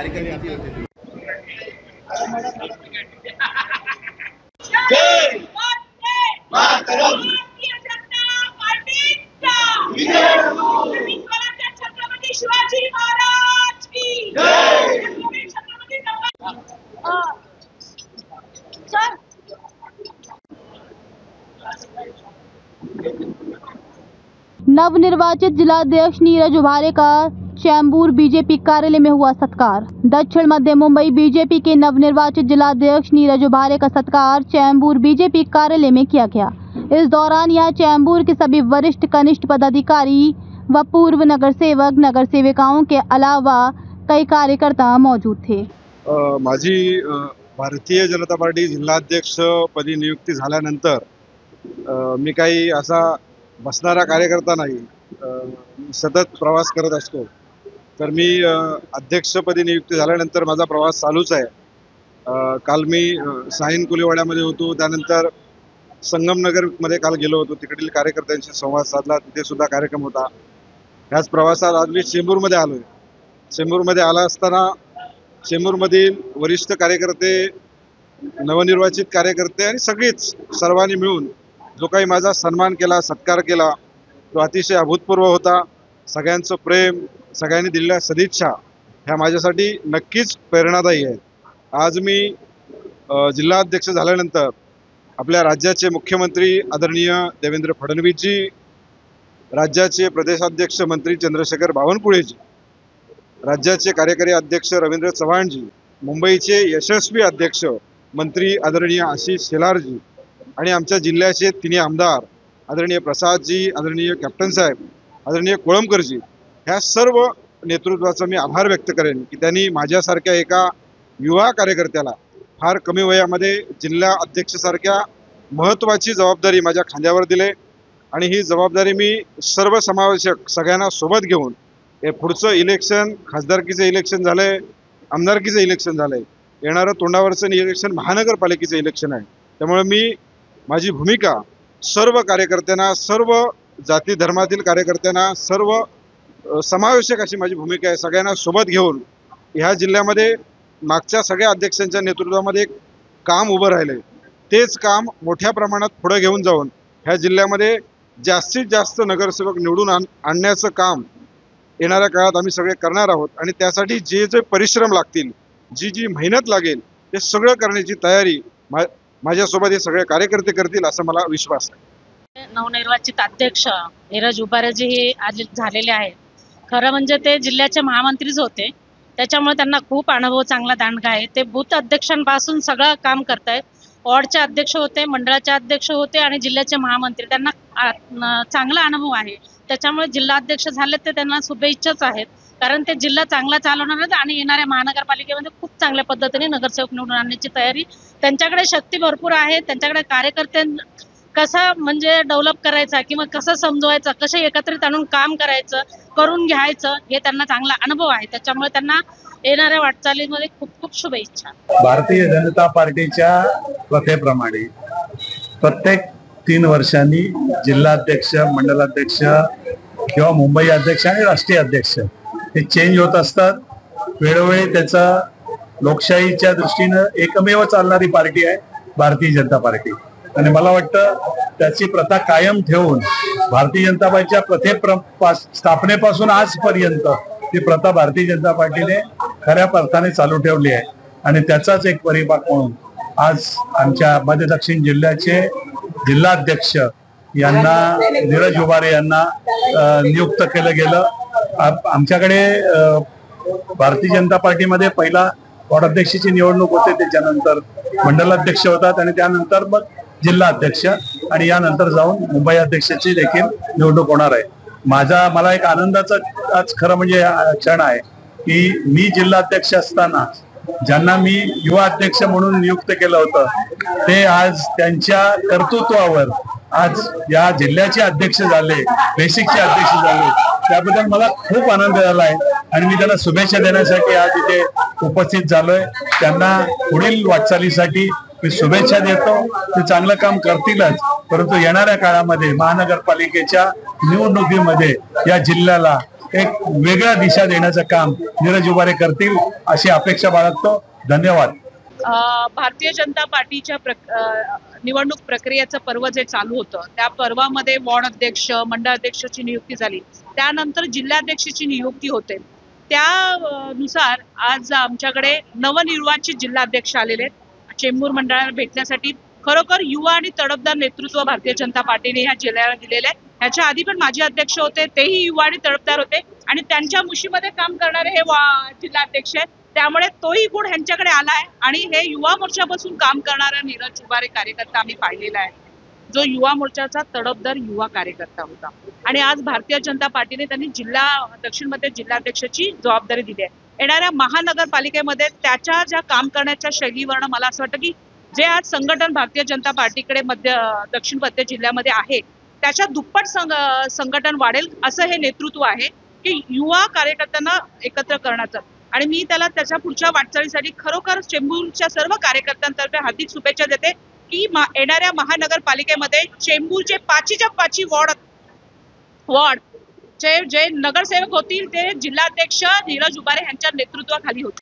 कार्यकर्ते होते। नवनिर्वाचित जिलाध्यक्ष नीरज उभारे का चैम्बूर बीजेपी कार्यालय में हुआ सत्कार। दक्षिण मध्य मुंबई बीजेपी के नवनिर्वाचित जिलाध्यक्ष नीरज उभारे का सत्कार चैम्बूर बीजेपी कार्यालय में किया गया। इस दौरान यहां चैम्बूर के सभी वरिष्ठ कनिष्ठ पदाधिकारी व पूर्व नगर सेवक नगर सेविकाओं के अलावा कई कार्यकर्ता मौजूद थे। माझी भारतीय जनता पार्टी जिल्हाध्यक्ष पदी नियुक्ती झाल्यानंतर मी काही असा बसणारा कार्यकर्ता नाही, सतत प्रवास करत असतो। तर मी अध्यक्षपदी नियुक्ती झाल्यानंतर माझा प्रवास चालूच आहे। काल मी साईन कुलेवाड्यामध्ये होतो, त्यानंतर संगमनगरमध्ये काल गेलो होतो, तिकडील कार्यकर्त्यांशी संवाद साधला, तिथे सुद्धा कार्यक्रम होता। ह्याच प्रवासात आज मी चेंबूरमध्ये आलोय। चेंबूरमध्ये आला असताना चेंबूरमधील वरिष्ठ कार्यकर्ते, नवनिर्वाचित कार्यकर्ते आणि सगळीच सर्वांनी मिळून जो काही माझा सन्मान केला, सत्कार केला, तो अतिशय अभूतपूर्व होता। सगळ्यांचं प्रेम, सगळ्यांनी दिलेल्या सदिच्छा ह्या माझ्यासाठी नक्कीच प्रेरणादायी आहेत। आज मी जिल्हाध्यक्ष झाल्यानंतर आपल्या राज्याचे मुख्यमंत्री आदरणीय देवेंद्र फडणवीसजी, राज्याचे प्रदेशाध्यक्ष मंत्री चंद्रशेखर बावनकुळेजी, राज्याचे कार्यकारी अध्यक्ष रवींद्र चव्हाणजी, मुंबईचे यशस्वी अध्यक्ष मंत्री आदरणीय आशिष शेलारजी आणि आमच्या जिल्ह्याचे तिन्ही आमदार आदरणीय प्रसादजी, आदरणीय कॅप्टन साहेब, आदरणीय कोळंबकरजी, ह्या सर्व नेतृत्वाचा मी आभार व्यक्त करेन की त्यांनी माझ्यासारख्या एका युवा कार्यकर्त्याला फार कमी वयामध्ये जिल्हा अध्यक्षासारख्या महत्त्वाची जबाबदारी माझ्या खांद्यावर दिले आणि ही जबाबदारी मी सर्वसमावेशक सगळ्यांना सोबत घेऊन हे पुढचं इलेक्शन, खासदारकीचं इलेक्शन झालंय, आमदारकीचं इलेक्शन झालंय, येणारं तोंडावरचं इलेक्शन महानगरपालिकेचं इलेक्शन आहे। त्यामुळे मी माझी भूमिका सर्व कार्यकर्त्यांना, सर्व जाती धर्मातील कार्यकर्त्यांना, सर्व समावेशक अशी माझी भूमिका आहे। सगळ्यांना सोबत घेऊन ह्या जिल्ह्यामध्ये मागच्या सगळ्या अध्यक्षांच्या नेतृत्वामध्ये एक काम उभं राहिलंय, तेच काम मोठ्या प्रमाणात पुढे घेऊन जाऊन ह्या जिल्ह्यामध्ये जास्तीत जास्त नगरसेवक निवडून आणण्याचं काम येणाऱ्या काळात आम्ही सगळे करणार आहोत आणि त्यासाठी जे जे परिश्रम लागतील, जी मेहनत लागेल, ते सगळं करण्याची तयारी माझ्यासोबत हे सगळे कार्यकर्ते करतील असं मला विश्वास आहे। नवनिर्वाचित अध्यक्ष नीरज उभारेजी हे आज झालेले आहेत। खरं म्हणजे ते जिल्ह्याचे महामंत्रीच होते, त्याच्यामुळे त्यांना खूप अनुभव, चांगला दांडगा आहे। ते बूथ अध्यक्षांपासून सगळं काम करतायत। वॉर्डचे अध्यक्ष होते, मंडळाचे अध्यक्ष होते आणि जिल्ह्याचे महामंत्री, त्यांना चांगला अनुभव आहे। त्याच्यामुळे जिल्हाध्यक्ष झाले ते त्यांना शुभेच्छाच आहेत, कारण ते जिल्हा चांगला चालवणार आहेत आणि येणाऱ्या महानगरपालिकेमध्ये खूप चांगल्या पद्धतीने नगरसेवक निवडून आणण्याची तयारी त्यांच्याकडे, शक्ती भरपूर आहे त्यांच्याकडे। कार्यकर्ते कसं म्हणजे डेव्हलप करायचा किंवा कसं समजवायचं, कसं एकत्रित आणून काम करायचं, करून घ्यायचं, हे त्यांना चांगला अनुभव आहे। त्याच्यामुळे त्यांना येणाऱ्या वाटचालीमध्ये खूप खूप शुभेच्छा। भारतीय जनता पार्टीच्या प्रथेप्रमाणे प्रत्येक 3 वर्षांनी जिल्हाध्यक्ष, मंडलाध्यक्ष किंवा मुंबई अध्यक्ष आणि राष्ट्रीय अध्यक्ष हे चेंज होत असतात। वेळोवेळी त्याचा लोकशाहीच्या दृष्टीनं एकमेव चालणारी पार्टी आहे भारतीय जनता पार्टी आणि मला वाटतं त्याची प्रथा कायम ठेवून भारतीय जनता पार्टीच्या स्थापनेपासून आजपर्यंत ती प्रथा भारतीय जनता पार्टीने खऱ्या अर्थाने चालू ठेवली आहे आणि त्याचाच एक परिपाक म्हणून आज आमच्या मध्य दक्षिण जिल्ह्याचे जिल्हाध्यक्ष यांना, नीरज उभारे यांना नियुक्त केलं गेलं। आमच्याकडे भारतीय जनता पार्टीमध्ये पहिला वॉर्डाध्यक्षाची निवडणूक होते, त्याच्यानंतर मंडलाध्यक्ष होतात आणि त्यानंतर मग जिल्हा अध्यक्ष आणि यानंतर जाऊन मुंबई अध्यक्षाची देखील निवडणूक होणार आहे। मला एक आनंदाचा आज खरं म्हणजे क्षण आहे की मी जिल्हाध्यक्ष असताना ज्यांना मी युवा अध्यक्ष म्हणून नियुक्त केलं होतं ते आज त्यांच्या कर्तृत्वावर आज या जिल्ह्याचे अध्यक्ष झाले, बेसिकचे अध्यक्ष झाले, त्याबद्दल मला खूप आनंद झाला आहे आणि मी त्यांना शुभेच्छा देण्यासाठी आज इथे उपस्थित झालोय। त्यांना पुढील वाटचालीसाठी मी शुभेच्छा देतो। ते चांगलं काम करतीलच, परंतु येणाऱ्या काळामध्ये महानगरपालिकेच्या निवडणुकीमध्ये या जिल्ह्याला एक वेगळा दिशा देण्याचं काम नीरज उबारे करतील अशी अपेक्षा बाळगतो. धन्यवाद. भारतीय जनता पार्टीच्या निवडणूक प्रक्रियेचं पर्व जे चालू होतं त्या पर्वामध्ये वॉर्ड अध्यक्ष, मंडळ अध्यक्षाची नियुक्ती झाली, त्यानंतर जिल्हाध्यक्षाची नियुक्ती होते. त्यानुसार आज आमच्याकडे नवनिर्वाचित जिल्हाध्यक्ष आलेले आहेत चेंबूर मंडळाला भेटण्यासाठी. खरोखर युवा आणि तडफदार नेतृत्व भारतीय जनता पार्टीने ह्या जिल्ह्याला दिलेलं आहे. ह्याच्या आधी पण माजी अध्यक्ष होते, तेही युवा आणि तडफदार होते आणि त्यांच्या मुशीमध्ये काम करणारे हे जिल्हाध्यक्ष आहेत. त्यामुळे तोही गुण ह्यांच्याकडे आला आहे आणि हे युवा मोर्चापासून काम करणारा नीरज उबारे कार्यकर्ता आम्ही पाहिलेला आहे, जो युवा मोर्चाचा तडफदार युवा कार्यकर्ता होता. आणि आज भारतीय जनता पार्टीने त्यांनी दक्षिण मध्य जिल्हाध्यक्षाची जबाबदारी दिली आहे. येणाऱ्या महानगरपालिकेमध्ये त्याच्या ज्या काम करण्याच्या शैलीवरनं मला असं वाटतं की जे आज संघटन भारतीय जनता पार्टीकडे दक्षिण मध्य जिल्ह्यामध्ये आहे त्याच्या दुप्पट संघटन वाढेल असं हे नेतृत्व आहे की युवा कार्यकर्त्यांना एकत्र करण्याचं. आणि मी त्याच्या पुढच्या वाटचालीसाठी खरोखर चेंबूरच्या सर्व कार्यकर्त्यांतर्फे हार्दिक शुभेच्छा देते की येणाऱ्या महानगरपालिकेमध्ये चेंबूरचे 5च्या 5 वॉर्ड जे नगरसेवक होतील ते जिल्हाध्यक्ष नीरज उबारे यांच्या नेतृत्वाखाली होतील.